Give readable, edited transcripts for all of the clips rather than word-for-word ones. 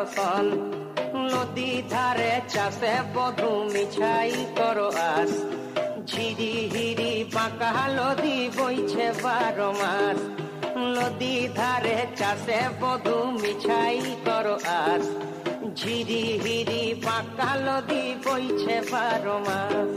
ফসল। নদী ধারে চাষে বধু মিছাই করো আস। ঝিরি হিরি বাঁকা নদী বইছে 12 মাস। নদী ধারে চাষে বধু মিছাই করো আস। ঝিরি হিরি বাঁকা নদী বইছে 12 মাস।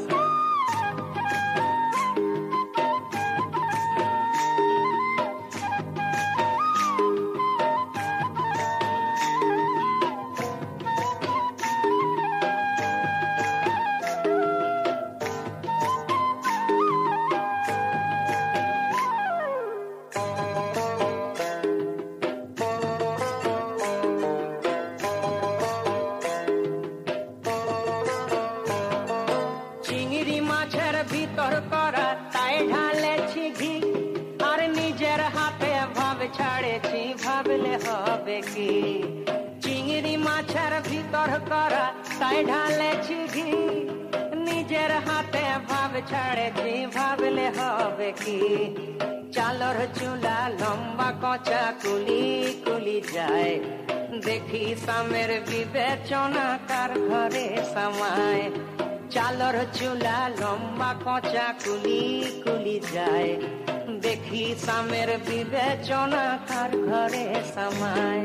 চিংড়ি মাছের ভিতর করা তাই ঢালেছি ঘি। আর নিজের হাতে ভাব ছাড়েছি, ভাবলে হবে কি। চিংড়ি মাছের ভিতর করা তাই ঢালেছি ঘি। নিজের হাতে ভাব ছাড়েছি, ভাবলে হবে কি। চালর চুলা লম্বা কচা কুলি কুলি যায়। দেখি সামের বিবেচনা কার ঘরে সামায়। চালর চুলা লম্বা কচা কুলি কুলি যায়। দেখি সামের বিবেচনা কার ঘরে সামায়।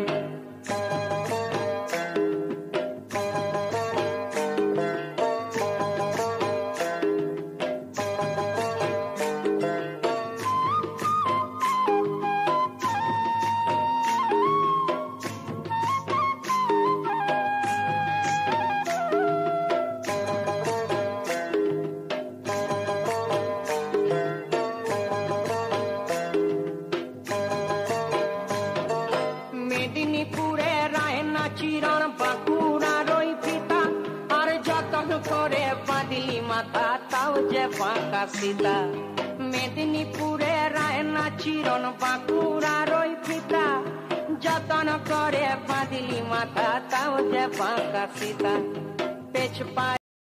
মেদিনীপুরে রায়না চিরণ বাঁকুড়ার ওই ফিতা। আর যতন করে বাঁধলি মাথা তাও যে বাঁকা সীতা। মেদিনীপুরে রায়না চিরণ বাঁকুড়ার ওই ফিতা। যতন করে বাঁধলি মাথা তাও যে বাঁকা সীতা। পেছ পা